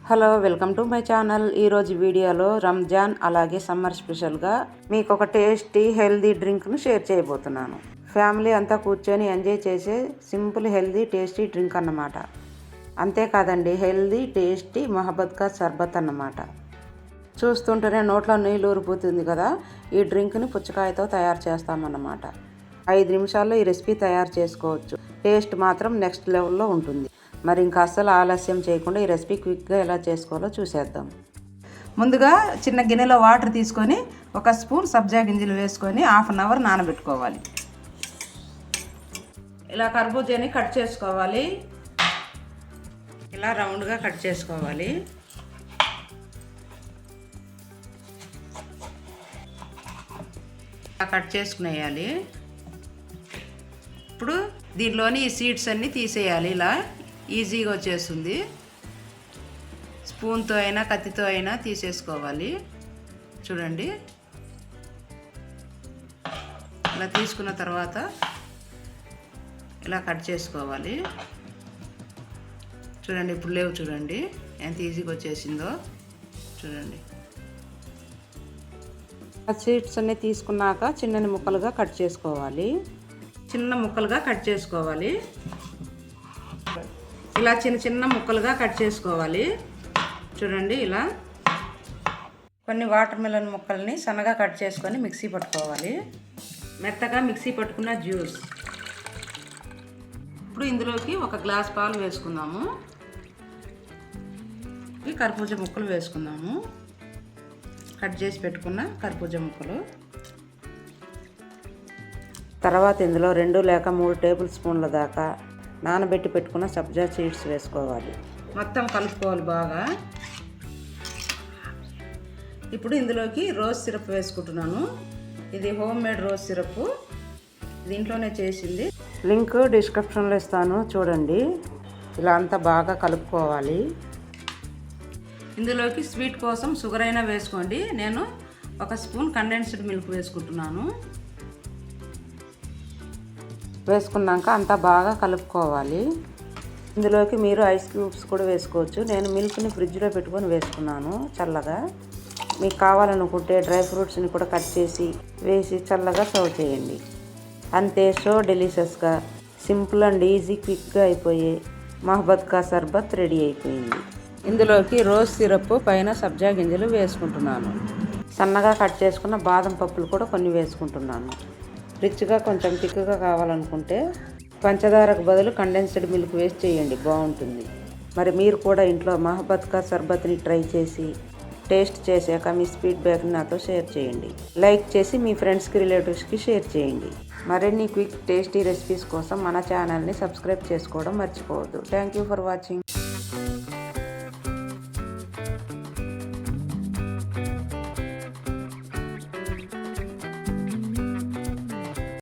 Hello, welcome to my channel. ఈరోజు వీడియోలో రంజాన్ అలాగే సమ్మర్ స్పెషల్గా మీకు ఒక టేస్టీ హెల్దీ డ్రింక్ను షేర్ చేయబోతున్నాను. ఫ్యామిలీ అంతా కూర్చొని ఎంజాయ్ చేసే సింపుల్ హెల్దీ టేస్టీ డ్రింక్ అన్నమాట. అంతేకాదండి, హెల్దీ టేస్టీ మొహబ్బత్ కా సర్బత్ అన్నమాట. చూస్తుంటేనే నోట్లో నీళ్ళు ఊరిపోతుంది కదా. ఈ డ్రింక్ని పుచ్చకాయతో తయారు చేస్తామన్నమాట. 5 నిమిషాల్లో ఈ రెసిపీ తయారు చేసుకోవచ్చు. టేస్ట్ మాత్రం నెక్స్ట్ లెవెల్లో ఉంటుంది. మరి ఇంకా అస్సలు ఆలస్యం చేయకుండా ఈ రెసిపీ క్విక్గా ఎలా చేసుకోవాలో చూసేద్దాం. ముందుగా చిన్న గిన్నెలో వాటర్ తీసుకొని 1 స్పూన్ సబ్జా గింజలు వేసుకొని 1/2 అవర్ నానబెట్టుకోవాలి. ఇలా కర్బూజాని కట్ చేసుకోవాలి. ఇలా రౌండ్గా కట్ చేసుకోవాలి. ఇలా కట్ చేసుకునేయాలి. ఇప్పుడు దీనిలోని ఈ సీడ్స్ అన్నీ తీసేయాలి. ఇలా ఈజీగా వచ్చేస్తుంది. స్పూన్తో అయినా కత్తితో అయినా తీసేసుకోవాలి. చూడండి, ఇలా తీసుకున్న తర్వాత ఇలా కట్ చేసుకోవాలి. చూడండి, ఇప్పుడు లేవు. చూడండి ఎంత ఈజీగా వచ్చేసిందో. చూడండి, సీడ్స్ అన్నీ తీసుకున్నాక చిన్న ముక్కలుగా కట్ చేసుకోవాలి. చిన్న ముక్కలుగా కట్ చేసుకోవాలి. ఇలా చిన్న ముక్కలుగా కట్ చేసుకోవాలి. చూడండి, ఇలా కొన్ని వాటర్ మిలన్ ముక్కల్ని సన్నగా కట్ చేసుకొని మిక్సీ పట్టుకోవాలి. మెత్తగా మిక్సీ పట్టుకున్న జ్యూస్. ఇప్పుడు ఇందులోకి 1 గ్లాస్ పాలు వేసుకుందాము. ఈ కర్బూజా ముక్కలు వేసుకుందాము. కట్ చేసి పెట్టుకున్న కర్బూజా ముక్కలు. తర్వాత ఇందులో 2 లేక 3 టేబుల్ స్పూన్ల దాకా నానబెట్టి పెట్టుకున్న సబ్జా సీడ్స్ వేసుకోవాలి. మొత్తం కలుపుకోవాలి బాగా. ఇప్పుడు ఇందులోకి రోజ్ సిరప్ వేసుకుంటున్నాను. ఇది హోమ్ మేడ్ రోజ్ సిరప్, దీంట్లోనే చేసింది. లింక్ డిస్క్రిప్షన్లో ఇస్తాను, చూడండి. ఇలా అంతా బాగా కలుపుకోవాలి. ఇందులోకి స్వీట్ కోసం షుగర్ అయినా వేసుకోండి. నేను 1 స్పూన్ కండెన్స్డ్ మిల్క్ వేసుకుంటున్నాను. వేసుకున్నాక అంతా బాగా కలుపుకోవాలి. ఇందులోకి మీరు ఐస్ క్యూబ్స్ కూడా వేసుకోవచ్చు. నేను మిల్క్ని ఫ్రిడ్జ్లో పెట్టుకొని వేసుకున్నాను చల్లగా. మీకు కావాలనుకుంటే డ్రై ఫ్రూట్స్ని కూడా కట్ చేసి వేసి చల్లగా సర్వ్ చేయండి. అంతే, సో డెలిషియస్గా సింపుల్ అండ్ ఈజీ క్విక్గా అయిపోయే మొహబ్బత్ కా సర్బత్ రెడీ అయిపోయింది. ఇందులోకి రోజ్ సిరప్ పైన సబ్జా గింజలు వేసుకుంటున్నాను. సన్నగా కట్ చేసుకున్న బాదం పప్పులు కూడా కొన్ని వేసుకుంటున్నాను. రిచ్గా కొంచెం థిక్గా కావాలనుకుంటే పంచదారకు బదులు కండెన్స్డ్ మిల్క్ వేస్ట్ చేయండి, బాగుంటుంది. మరి మీరు కూడా ఇంట్లో మొహబ్బత్ కా సర్బత్ని ట్రై చేసి టేస్ట్ చేశాక మీ ఫీడ్బ్యాక్ని నాతో షేర్ చేయండి. లైక్ చేసి మీ ఫ్రెండ్స్కి, రిలేటివ్స్కి షేర్ చేయండి. మరిన్ని క్విక్ టేస్టీ రెసిపీస్ కోసం మన ఛానల్ని సబ్స్క్రైబ్ చేసుకోవడం మర్చిపోవద్దు. Thank you for watching.